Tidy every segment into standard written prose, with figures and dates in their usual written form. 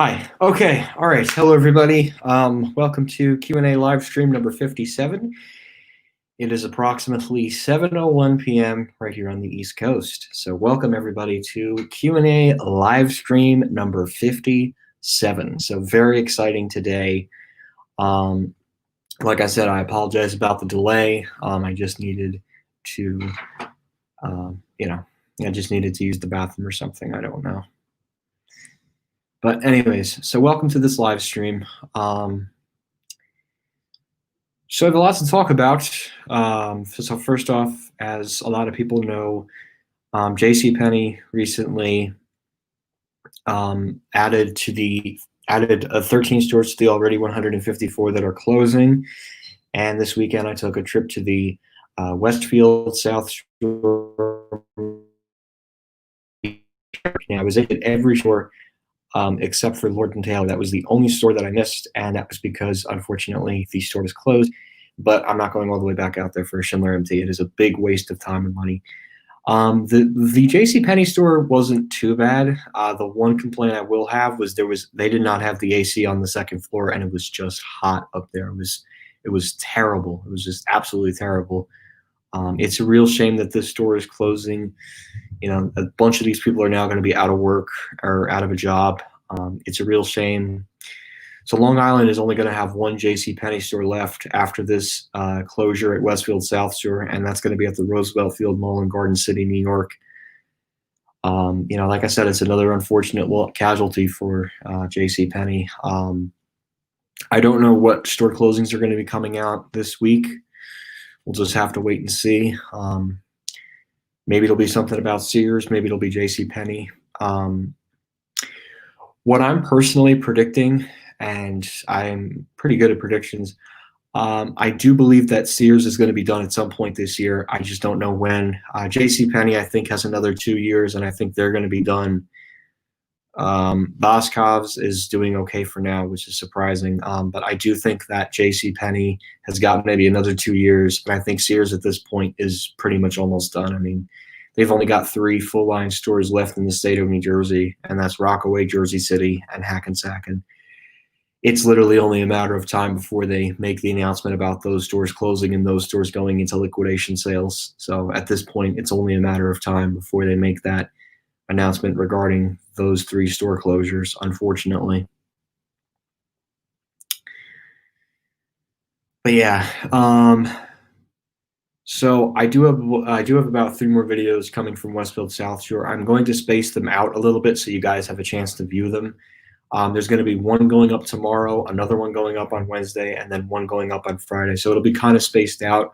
Hi. Okay. All right. Hello, everybody. Welcome to Q&A live stream number 57. It is approximately 7:01 p.m. right here on the East Coast. So welcome, everybody, to Q&A live stream number 57. So very exciting today. Like I said, I apologize about the delay. I just needed to, I just needed to use the bathroom or something. I don't know. But anyways, so welcome to this live stream. So I have a lot to talk about. So first off, as a lot of people know, JCPenney recently added 13 stores to the already 154 that are closing. And this weekend I took a trip to the Westfield South Shore. I was at every store except for Lord & Taylor. That was the only store that I missed, and that was because, unfortunately, the store was closed. But I'm not going all the way back out there for a Schindler MT. It is a big waste of time and money. The JCPenney store wasn't too bad. The one complaint I will have was they did not have the AC on the second floor, and it was just hot up there. It was terrible. It was just absolutely terrible. It's a real shame that this store is closing. A bunch of these people are now going to be out of work or out of a job. It's a real shame. So Long Island is only going to have one JCPenney store left after this closure at Westfield South Shore, and that's going to be at the Roosevelt Field Mall in Garden City, New York. Like I said, it's another unfortunate casualty for JCPenney. I don't know what store closings are going to be coming out this week. We'll just have to wait and see. Maybe it'll be something about Sears. Maybe it'll be JCPenney. What I'm personally predicting, and I'm pretty good at predictions, I do believe that Sears is going to be done at some point this year. I just don't know when. JCPenney, I think, has another 2 years, and I think they're going to be done. Boscov's is doing okay for now, which is surprising. But I do think that JCPenney has got maybe another 2 years, and I think Sears at this point is pretty much almost done. I mean, they've only got 3 full-line stores left in the state of New Jersey, and that's Rockaway, Jersey City, and Hackensack. And it's literally only a matter of time before they make the announcement about those stores closing and those stores going into liquidation sales. So at this point, it's only a matter of time before they make that announcement regarding those 3 store closures, unfortunately. But yeah, so I do have about 3 more videos coming from Westfield South Shore. I'm going to space them out a little bit so you guys have a chance to view them. There's going to be one going up tomorrow, another one going up on Wednesday, and then one going up on Friday. So it'll be kind of spaced out.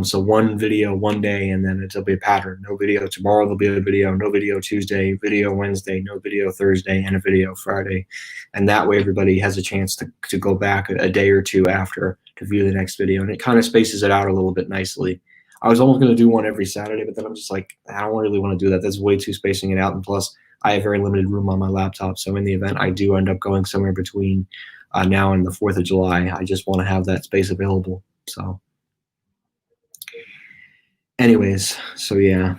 So one video one day, and then it'll be a pattern. No video tomorrow, there'll be a video. No video Tuesday, video Wednesday, no video Thursday, and a video Friday. And that way everybody has a chance to go back a day or two after to view the next video. And it kind of spaces it out a little bit nicely. I was almost going to do one every Saturday, but then I'm just like, I don't really want to do that. That's way too spacing it out. And plus, I have very limited room on my laptop. So in the event I do end up going somewhere between now and the 4th of July, I just want to have that space available. So anyways, so yeah.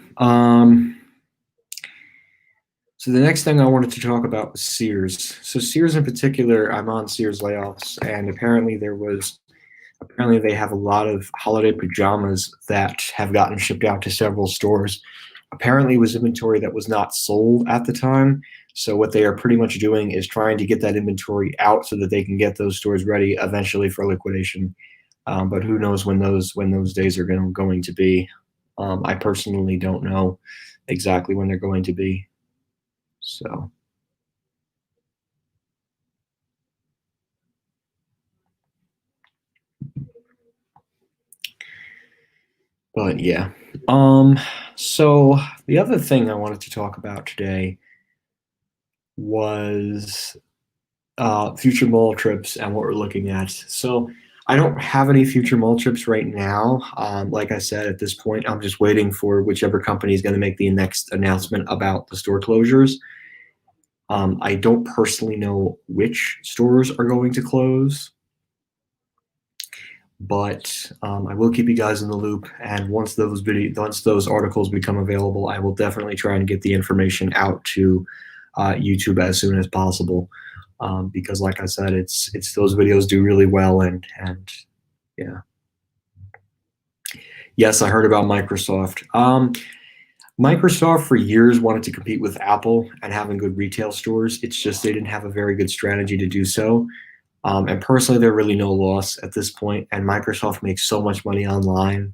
So the next thing I wanted to talk about was Sears. So Sears in particular, I'm on Sears layoffs, and apparently they have a lot of holiday pajamas that have gotten shipped out to several stores. Apparently it was inventory that was not sold at the time. So what they are pretty much doing is trying to get that inventory out so that they can get those stores ready eventually for liquidation. But who knows when those days are going to be. I personally don't know exactly when they're going to be. So. But yeah. So the other thing I wanted to talk about today was future mall trips and what we're looking at. So I don't have any future mall trips right now. Like I said, at this point, I'm just waiting for whichever company is going to make the next announcement about the store closures. I don't personally know which stores are going to close, but I will keep you guys in the loop. And once those articles become available, I will definitely try and get the information out to YouTube as soon as possible. because like I said, it's those videos do really well, and yeah. Yes, I heard about Microsoft. Microsoft for years wanted to compete with Apple and having good retail stores. It's just they didn't have a very good strategy to do so. And personally, they're really no loss at this point. And Microsoft makes so much money online.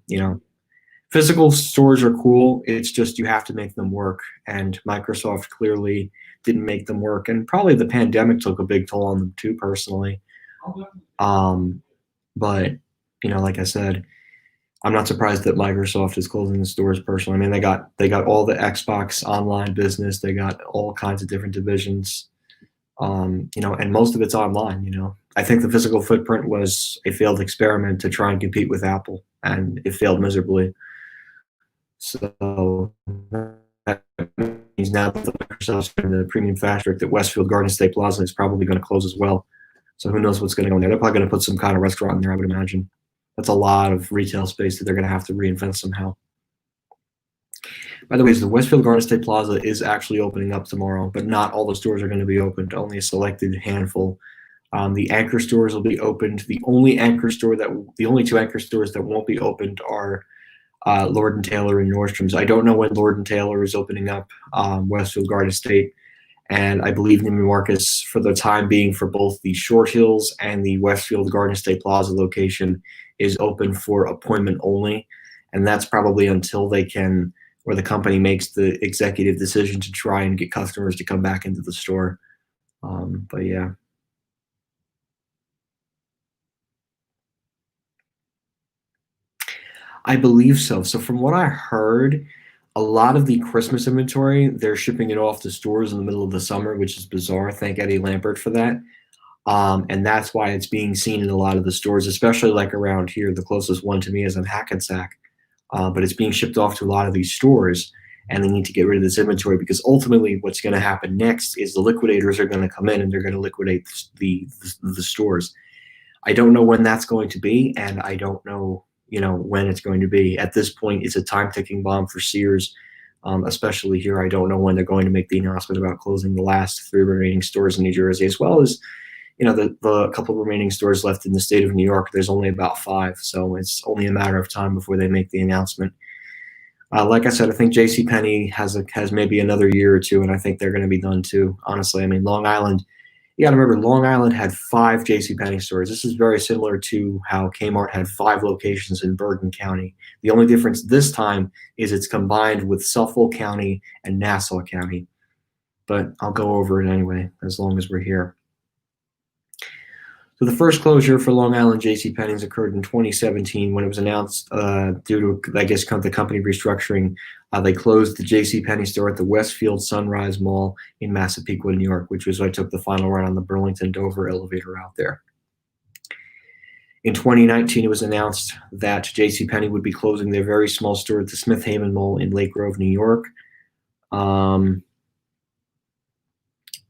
Physical stores are cool. It's just you have to make them work. And Microsoft clearly didn't make them work. And probably the pandemic took a big toll on them too, personally. Um, but like I said, I'm not surprised that Microsoft is closing the stores personally. I mean, they got all the Xbox online business. They got all kinds of different divisions. And most of it's online. I think the physical footprint was a failed experiment to try and compete with Apple, and it failed miserably. So that means now that the Microsoft's in the premium fashion district, that Westfield Garden State Plaza is probably going to close as well. So who knows what's going to go in there? They're probably going to put some kind of restaurant in there, I would imagine. That's a lot of retail space that they're going to have to reinvent somehow. By the way, the Westfield Garden State Plaza is actually opening up tomorrow, but not all the stores are going to be opened, only a selected handful. The anchor stores will be opened. The only two anchor stores that won't be opened are Lord & Taylor and Nordstrom's. I don't know when Lord & Taylor is opening up Westfield Garden State, and I believe Neiman Marcus, for the time being, for both the Short Hills and the Westfield Garden State Plaza location, is open for appointment only, and that's probably until they can, or the company makes the executive decision to try and get customers to come back into the store. But yeah. I believe so. So from what I heard, a lot of the Christmas inventory, they're shipping it off to stores in the middle of the summer, which is bizarre. Thank Eddie Lampert for that. And that's why it's being seen in a lot of the stores, especially like around here. The closest one to me is in Hackensack. But it's being shipped off to a lot of these stores, and they need to get rid of this inventory, because ultimately what's going to happen next is the liquidators are going to come in and they're going to liquidate the stores. I don't know when that's going to be, and I don't know when it's going to be. At this point, it's a time ticking bomb for Sears, especially here. I don't know when they're going to make the announcement about closing the last 3 remaining stores in New Jersey, as well as the couple of remaining stores left in the state of New York. There's only about 5, so it's only a matter of time before they make the announcement. Like I said, I think JCPenney has maybe another year or two, and I think they're going to be done too, honestly. I mean, Long Island, you got to remember, Long Island had 5 JCPenney stores. This is very similar to how Kmart had 5 locations in Bergen County. The only difference this time is it's combined with Suffolk County and Nassau County. But I'll go over it anyway, as long as we're here. So the first closure for Long Island JCPenney's occurred in 2017 when it was announced due to, I guess, the company restructuring. They closed the JCPenney store at the Westfield Sunrise Mall in Massapequa, New York, which was where I took the final run on the Burlington-Dover elevator out there. In 2019, it was announced that JCPenney would be closing their very small store at the Smith Haven Mall in Lake Grove, New York. And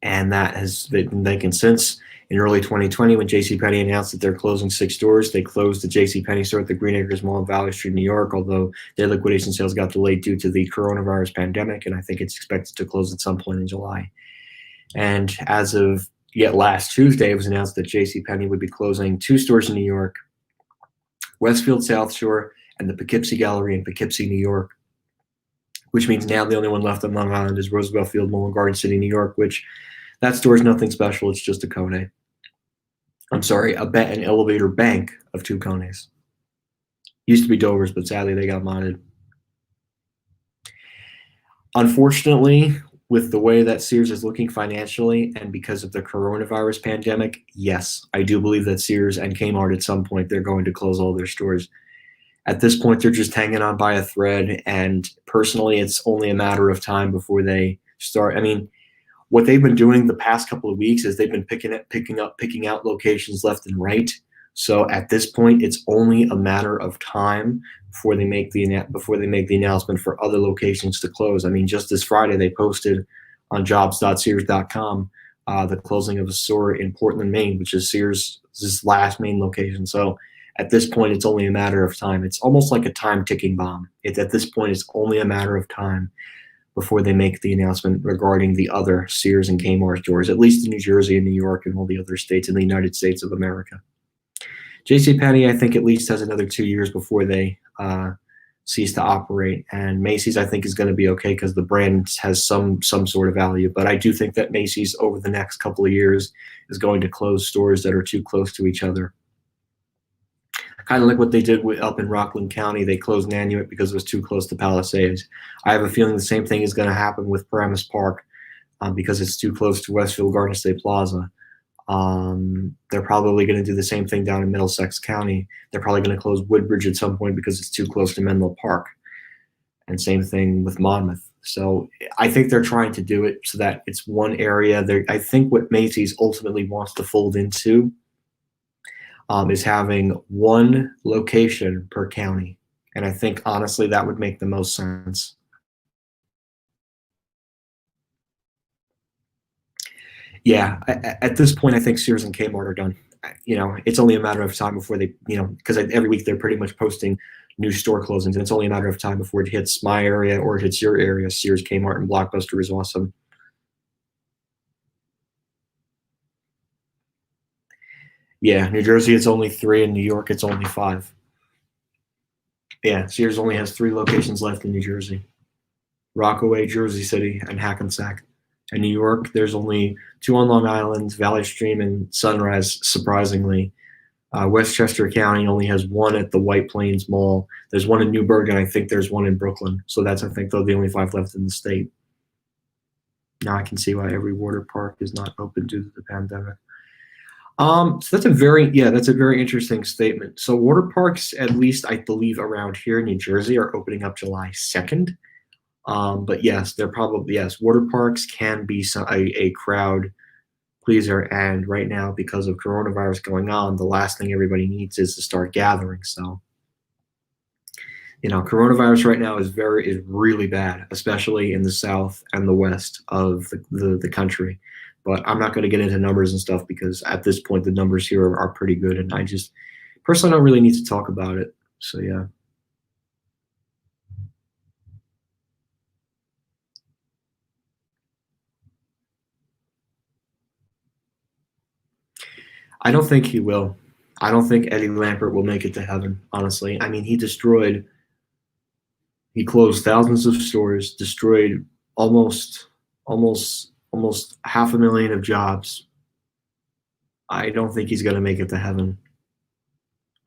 that has been vacant since. In early 2020, when JCPenney announced that they're closing 6 stores, they closed the JCPenney store at the Green Acres Mall in Valley Street, New York, although their liquidation sales got delayed due to the coronavirus pandemic, and I think it's expected to close at some point in July. And as of yet last Tuesday, it was announced that JCPenney would be closing 2 stores in New York, Westfield South Shore and the Poughkeepsie Gallery in Poughkeepsie, New York, which means now the only one left on Long Island is Roosevelt Field Mall in Garden City, New York, which that store is nothing special. It's just a Kone. I'm sorry, an elevator bank of 2 Kones. Used to be Dover's, but sadly they got modded. Unfortunately, with the way that Sears is looking financially and because of the coronavirus pandemic, yes, I do believe that Sears and Kmart at some point, they're going to close all their stores. At this point, they're just hanging on by a thread, and personally, it's only a matter of time before they start. I mean, what they've been doing the past couple of weeks is they've been picking out locations left and right. So at this point, it's only a matter of time before they make the announcement for other locations to close. I mean, just this Friday, they posted on jobs.sears.com the closing of a store in Portland, Maine, which is Sears' last Maine location. So at this point, it's only a matter of time. It's almost like a time ticking bomb. At this point, it's only a matter of time before they make the announcement regarding the other Sears and Kmart stores, at least in New Jersey and New York and all the other states in the United States of America. JCPenney, I think, at least has another 2 years before they cease to operate, and Macy's, I think, is going to be okay because the brand has some sort of value. But I do think that Macy's over the next couple of years is going to close stores that are too close to each other. Kind of like what they did up in Rockland County. They closed Nanuet because it was too close to Palisades. I have a feeling the same thing is going to happen with Paramus Park because it's too close to Westfield Garden State Plaza. They're probably going to do the same thing down in Middlesex County. They're probably going to close Woodbridge at some point because it's too close to Menlo Park. And same thing with Monmouth. So I think they're trying to do it so that it's one area. I think what Macy's ultimately wants to fold into is having one location per county. And I think, honestly, that would make the most sense. Yeah, at this point, I think Sears and Kmart are done. It's only a matter of time before they, because every week they're pretty much posting new store closings, and it's only a matter of time before it hits my area or it hits your area. Sears, Kmart, and Blockbuster is awesome. Yeah, New Jersey, it's only 3. In New York, it's only 5. Yeah, Sears only has 3 locations left in New Jersey: Rockaway, Jersey City, and Hackensack. In New York, there's only 2 on Long Island, Valley Stream and Sunrise, surprisingly. Westchester County only has 1 at the White Plains Mall. There's 1 in Newburgh, and I think there's 1 in Brooklyn. So that's, I think, the only 5 left in the state. Now I can see why every water park is not open due to the pandemic. So that's a very interesting statement. So water parks, at least I believe around here in New Jersey, are opening up July 2nd. But yes, water parks can be a crowd pleaser, and right now, because of coronavirus going on, the last thing everybody needs is to start gathering. So, coronavirus right now is really bad, especially in the south and the west of the country. But I'm not going to get into numbers and stuff because at this point the numbers here are pretty good, and I just personally don't really need to talk about it. So yeah. I don't think he will. I don't think Eddie Lampert will make it to heaven, honestly. I mean, he closed thousands of stores, destroyed almost 500,000 of jobs. I don't think he's going to make it to heaven.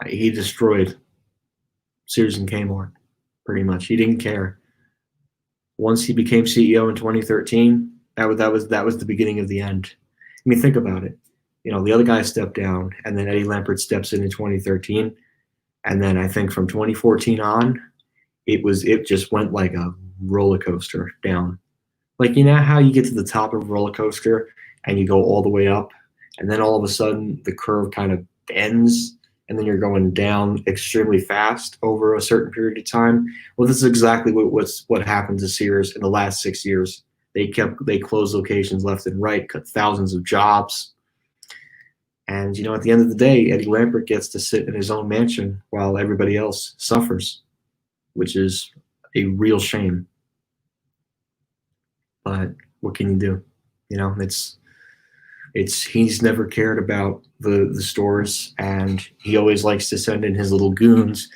He destroyed Sears and Kmart, pretty much. He didn't care. Once he became CEO in 2013, that was the beginning of the end. I mean, think about it. The other guy stepped down, and then Eddie Lampert steps in 2013, and then I think from 2014 on, it just went like a roller coaster down. Like, how you get to the top of a roller coaster and you go all the way up, and then all of a sudden the curve kind of bends, and then you're going down extremely fast over a certain period of time. Well, this is exactly what happened to Sears in the last 6 years. They closed locations left and right, cut thousands of jobs. And, at the end of the day, Eddie Lampert gets to sit in his own mansion while everybody else suffers, which is a real shame. But what can you do? He's never cared about the stores, and he always likes to send in his little goons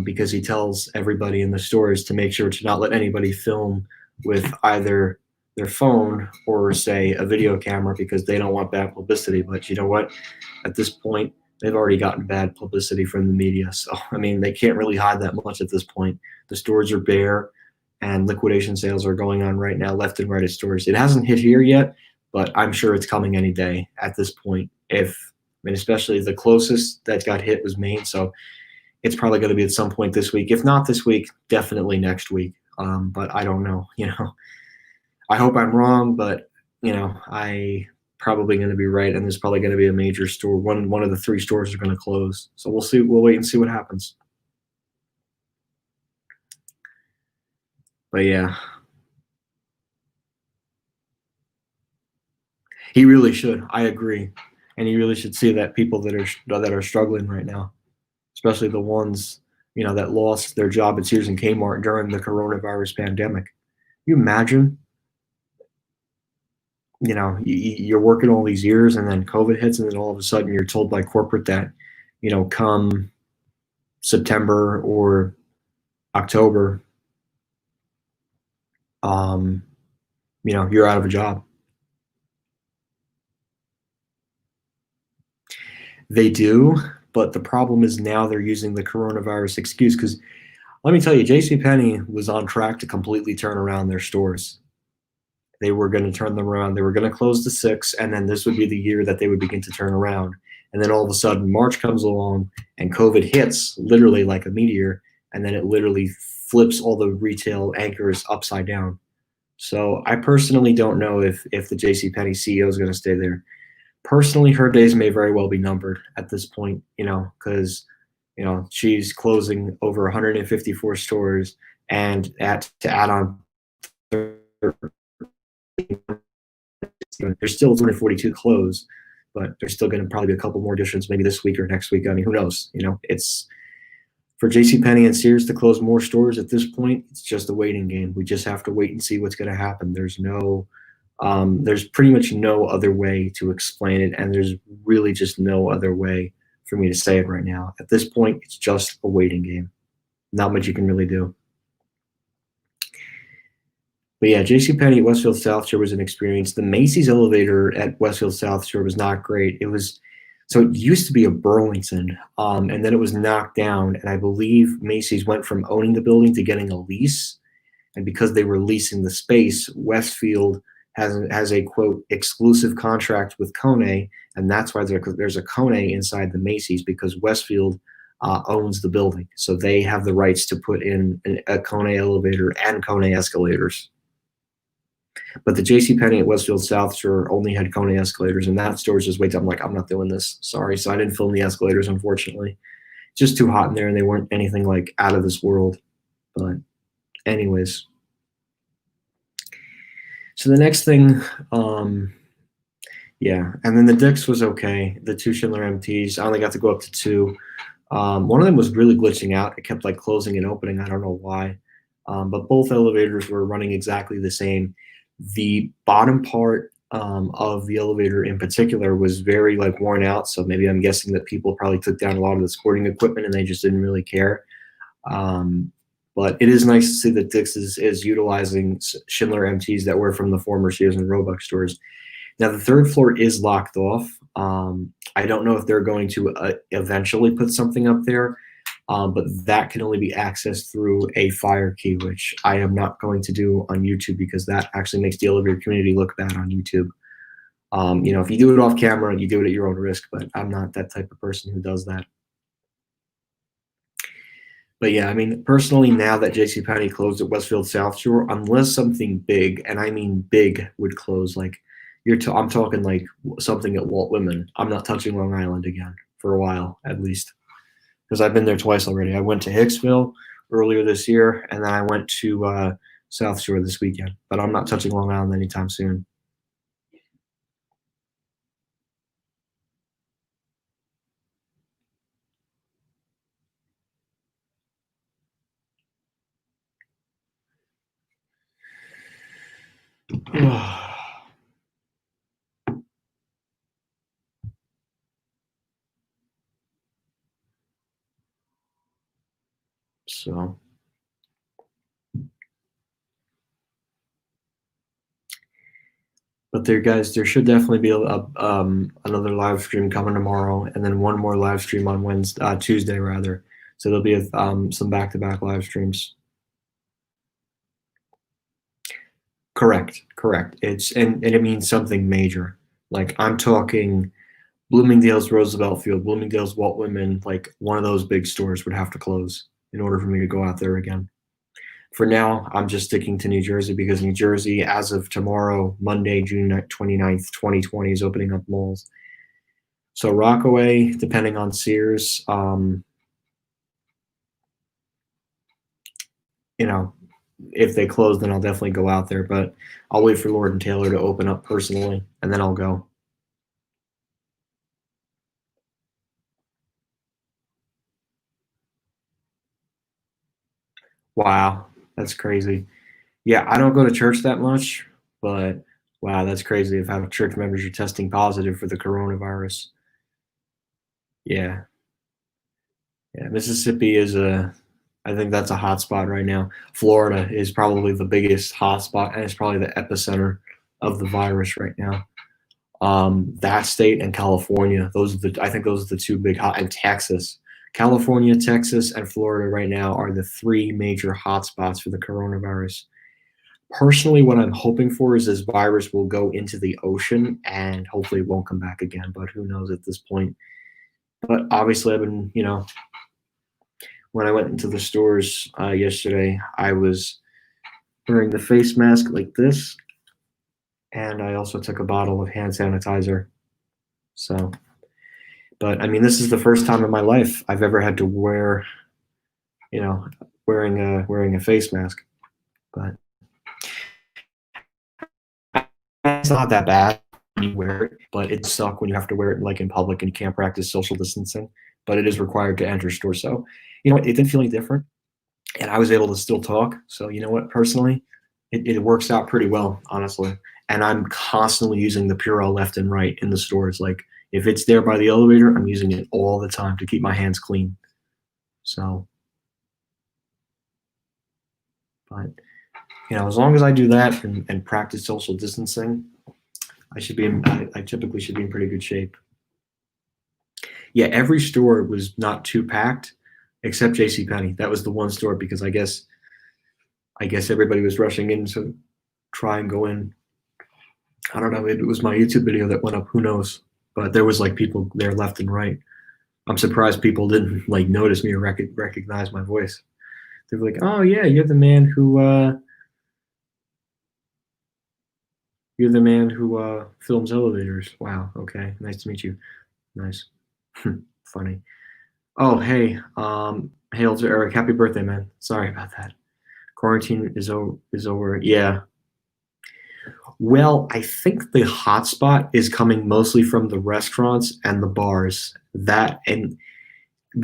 because he tells everybody in the stores to make sure to not let anybody film with either their phone or, say, a video camera because they don't want bad publicity. But you know what? At this point, they've already gotten bad publicity from the media. So, I mean, they can't really hide that much at this point. The stores are bare, and liquidation sales are going on right now left and right at stores. It hasn't hit here yet, but I'm sure it's coming any day at this point. Especially the closest that got hit was Maine, so it's probably going to be at some point this week. If not this week, definitely next week. But I don't know. I hope I'm wrong, but I probably going to be right, and there's probably going to be a major store. One of the 3 stores are going to close. So we'll see. We'll wait and see what happens. But yeah, he really should. I agree, and he really should see that people that are struggling right now, especially the ones that lost their job at Sears and Kmart during the coronavirus pandemic. You imagine, you're working all these years and then COVID hits, and then all of a sudden you're told by corporate that, come September or October, um, you're out of a job. They do, but the problem is now they're using the coronavirus excuse because let me tell you, JCPenney was on track to completely turn around their stores. They were going to turn them around. They were going to close to 6, and then this would be the year that they would begin to turn around. And then all of a sudden, March comes along, and COVID hits literally like a meteor, and then it literally flips all the retail anchors upside down. So I personally don't know if the JCPenney CEO is going to stay there. Personally, her days may very well be numbered at this point, because she's closing over 154 stores, and to add on, there's still 242 closed, but there's still going to probably be a couple more additions maybe this week or next week. I mean, who knows? It's for JCPenney and Sears to close more stores at this point. It's just a waiting game. We just have to wait and see what's going to happen. There's pretty much no other way to explain it, and there's really just no other way for me to say it right now. At this point, it's just a waiting game. Not much you can really do. But yeah, JCPenney at Westfield South Shore was an experience. The Macy's elevator at Westfield South Shore was not great. It used to be a Burlington, and then it was knocked down. And I believe Macy's went from owning the building to getting a lease. And because they were leasing the space, Westfield has a quote exclusive contract with Kone, and that's why there's a Kone inside the Macy's because Westfield owns the building, so they have the rights to put in a Kone elevator and Kone escalators. But the JCPenney at Westfield South Shore only had Kone escalators, and that store's just wait. I'm like, I'm not doing this. Sorry, so I didn't film the escalators, unfortunately. It's just too hot in there, and they weren't anything like out of this world. But anyways. So the next thing, yeah, and then the Dick's was okay. The 2 Schindler MTs, I only got to go up to 2. One of them was really glitching out. It kept like closing and opening. I don't know why, but both elevators were running exactly the same. The bottom part of the elevator in particular was very like worn out. So maybe I'm guessing that people probably took down a lot of the sporting equipment and they just didn't really care. But it is nice to see that Dick's is utilizing Schindler MTs that were from the former Sears and Roebuck stores. Now, the 3rd floor is locked off. I don't know if they're going to eventually put something up there, but that can only be accessed through a fire key, which I am not going to do on YouTube because that actually makes the elevator community look bad on YouTube. If you do it off camera, you do it at your own risk, but I'm not that type of person who does that. But yeah, I mean, personally, now that JCPenney closed at Westfield South Shore, unless something big, and I mean big, would close, like I'm talking like something at Walt Whitman. I'm not touching Long Island again for a while, at least, because I've been there twice already. I went to Hicksville earlier this year, and then I went to South Shore this weekend. But I'm not touching Long Island anytime soon. So, but there should definitely be another live stream coming tomorrow, and then one more live stream on Tuesday rather. So there'll be some back-to-back live streams. Correct. And it means something major. Like I'm talking Bloomingdale's Roosevelt Field, Bloomingdale's Walt Whitman, like one of those big stores would have to close in order for me to go out there again. For now, I'm just sticking to New Jersey because New Jersey, as of tomorrow, Monday, June 29th, 2020, is opening up malls. So Rockaway, depending on Sears, if they close, then I'll definitely go out there. But I'll wait for Lord and Taylor to open up personally, and then I'll go. Wow, that's crazy. Yeah, I don't go to church that much, but wow, that's crazy if how church members are testing positive for the coronavirus. Yeah, yeah. Mississippi is a, I think that's a hot spot right now. Florida is probably the biggest hot spot, and it's probably the epicenter of the virus right now. That state and California, those are the I think those are the two big hot, and Texas. California, Texas, and Florida right now are the three major hotspots for the coronavirus. Personally, what I'm hoping for is this virus will go into the ocean and hopefully it won't come back again, but who knows at this point. But obviously, I've been, when I went into the stores yesterday, I was wearing the face mask like this, and I also took a bottle of hand sanitizer. So, but I mean, this is the first time in my life I've ever had to wear, you know, wearing a face mask. But it's not that bad when you wear it, but it sucks when you have to wear it like in public and you can't practice social distancing. But it is required to enter stores. So, you know what? It didn't feel any different, and I was able to still talk. So, you know what? Personally, it works out pretty well, honestly. And I'm constantly using the Purell left and right in the stores. Like if it's there by the elevator, I'm using it all the time to keep my hands clean. So, but as long as I do that and practice social distancing, I typically should be in pretty good shape. Yeah, every store was not too packed except JCPenney. That was the one store because I guess everybody was rushing in to try and go in. I don't know. It was my YouTube video that went up. Who knows? But there was like people there left and right. I'm surprised people didn't like notice me or recognize my voice. They were like, "Oh yeah, you're the man who films elevators. Wow. Okay. Nice to meet you. Nice. Funny. Oh hey, hail to Eric. Happy birthday, man. Sorry about that. Quarantine is over. Yeah. Well, I think the hotspot is coming mostly from the restaurants and the bars. But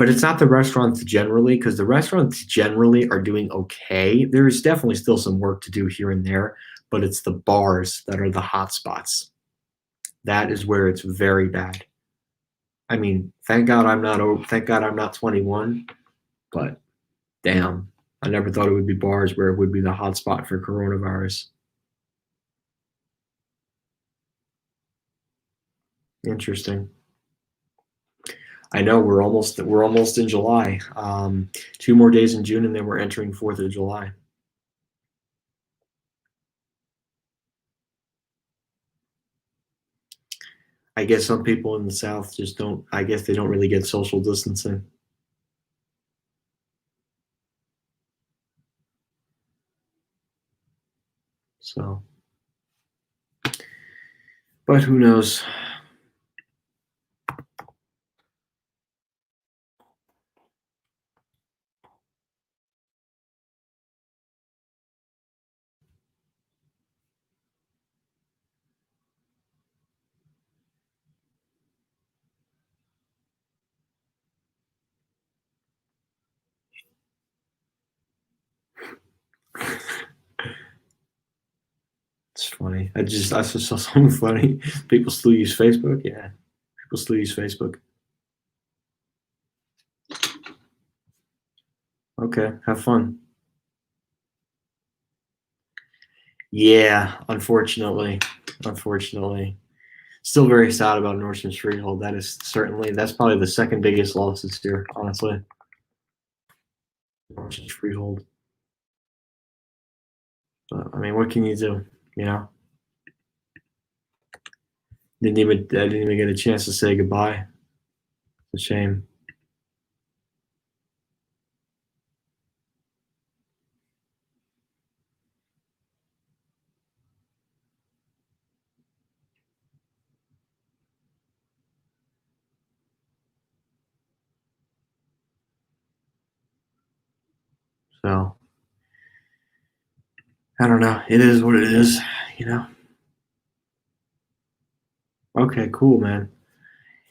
it's not the restaurants generally, because the restaurants generally are doing okay. There's definitely still some work to do here and there, but it's the bars that are the hotspots. That is where it's very bad. I mean, thank God I'm not 21, but damn, I never thought it would be bars where it would be the hotspot for coronavirus. Interesting. I know we're almost in July. 2 more days in June, and then we're entering 4th of July. I guess some people in the South just don't. I guess they don't really get social distancing. So, but who knows? It's funny. I just saw something funny. People still use Facebook. Yeah, people still use Facebook. Okay, have fun. Yeah, unfortunately. Still very sad about Nordstrom's Freehold. That's probably the second biggest loss this year, honestly. Nordstrom's Freehold. But I mean, what can you do? You know, I didn't even get a chance to say goodbye. It's a shame. So I don't know. It is what it is. You know. Okay, cool, man.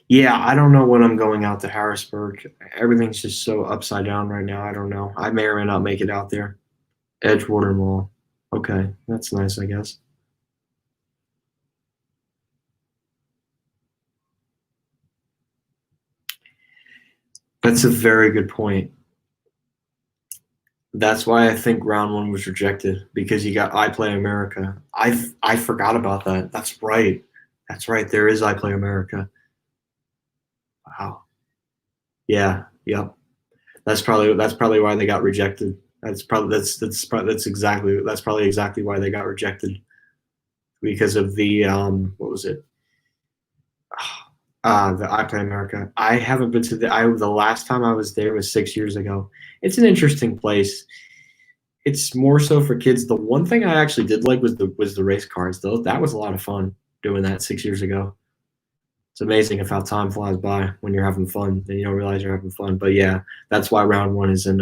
Yeah, I don't know when I'm going out to Harrisburg. Everything's just so upside down right now. I don't know. I may or may not make it out there. Edgewater Mall. Okay, that's nice, I guess. That's a very good point. That's why I think round one was rejected because you got I Play America. I forgot about that. That's right. That's right. There is I Play America. Wow. Yeah. Yep. That's probably why they got rejected. That's probably exactly why they got rejected because of the what was it? The I Play America. I haven't been to the last time I was there was 6 years ago. It's an interesting place. It's more so for kids. The one thing I actually did like was the race cars though. That was a lot of fun doing that 6 years ago. It's amazing of how time flies by when you're having fun and you don't realize you're having fun. But yeah, that's why round one is in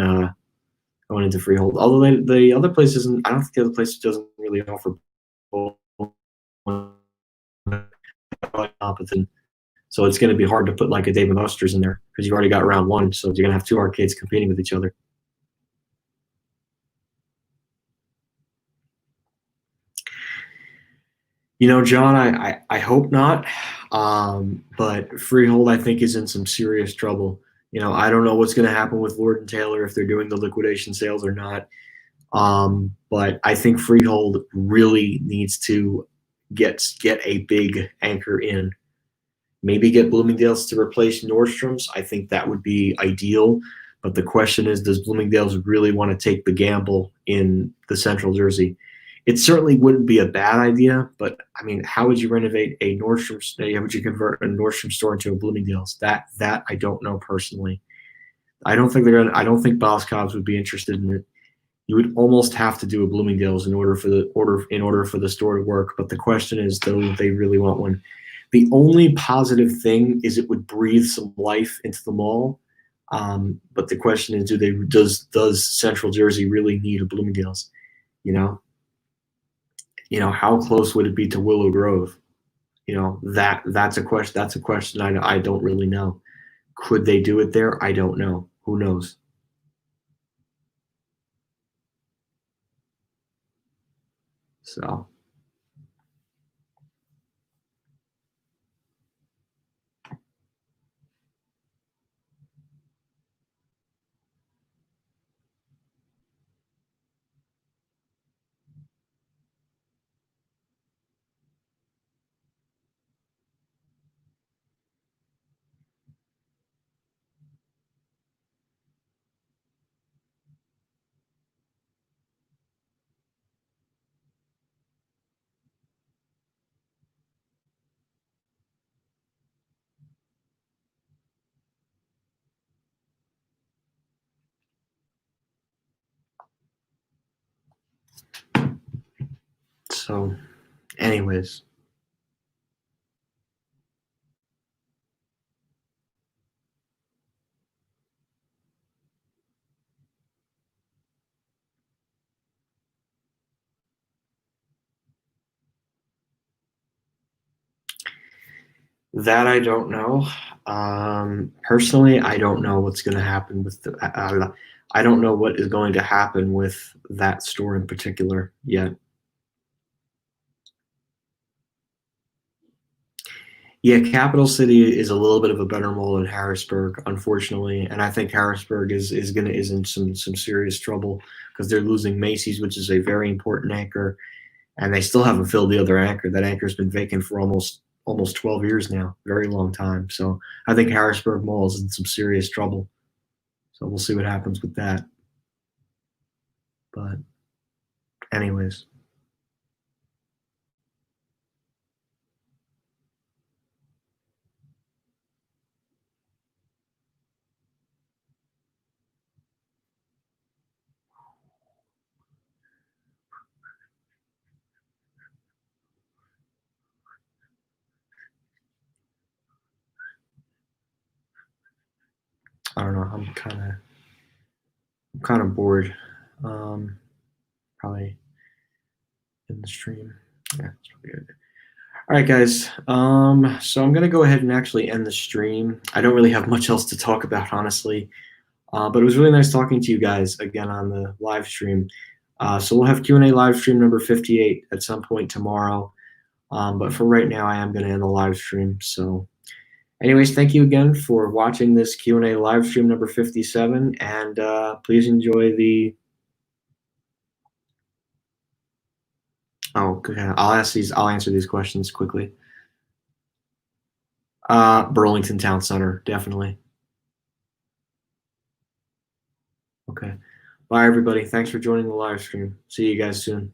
going into Freehold. Although the other place isn't. I don't think the other place doesn't really offer competent. So it's going to be hard to put like a Dave and Buster's in there because you've already got round one. So you're going to have two arcades competing with each other. John, I hope not. But Freehold, I think, is in some serious trouble. I don't know what's going to happen with Lord and Taylor if they're doing the liquidation sales or not. But I think Freehold really needs to get a big anchor in. Maybe get Bloomingdale's to replace Nordstrom's. I think that would be ideal. But the question is, does Bloomingdale's really want to take the gamble in the Central Jersey? It certainly wouldn't be a bad idea, but I mean, how would you renovate a Nordstrom's? How would you convert a Nordstrom store into a Bloomingdale's? That I don't know personally. I don't think they're gonna. I don't think Boscov's would be interested in it. You would almost have to do a Bloomingdale's in order for the store to work. But the question is, do they really want one? The only positive thing is it would breathe some life into the mall. But the question is, does Central Jersey really need a Bloomingdale's? You know, how close would it be to Willow Grove? That's a question. That's a question I don't really know. Could they do it there? I don't know. Who knows? So so, anyways, that I don't know. Personally, I don't know what's going to happen with I don't know what is going to happen with that store in particular yet. Yeah, Capital City is a little bit of a better mall than Harrisburg, unfortunately, and I think Harrisburg is in some serious trouble because they're losing Macy's, which is a very important anchor, and they still haven't filled the other anchor. That anchor's been vacant for almost 12 years now, very long time. So I think Harrisburg Mall is in some serious trouble. So we'll see what happens with that. But anyways, I don't know. I'm kind of bored. Um, Probably in the stream. Yeah, that's probably good. All right, guys. So I'm gonna go ahead and actually end the stream. I don't really have much else to talk about, honestly. But it was really nice talking to you guys again on the live stream. So we'll have Q&A live stream number 58 at some point tomorrow. But for right now, I am going to end the live stream. So anyways, thank you again for watching this Q&A live stream number 57. And please enjoy the... Oh, okay. I'll answer these questions quickly. Burlington Town Center, definitely. Okay. Bye, everybody. Thanks for joining the live stream. See you guys soon.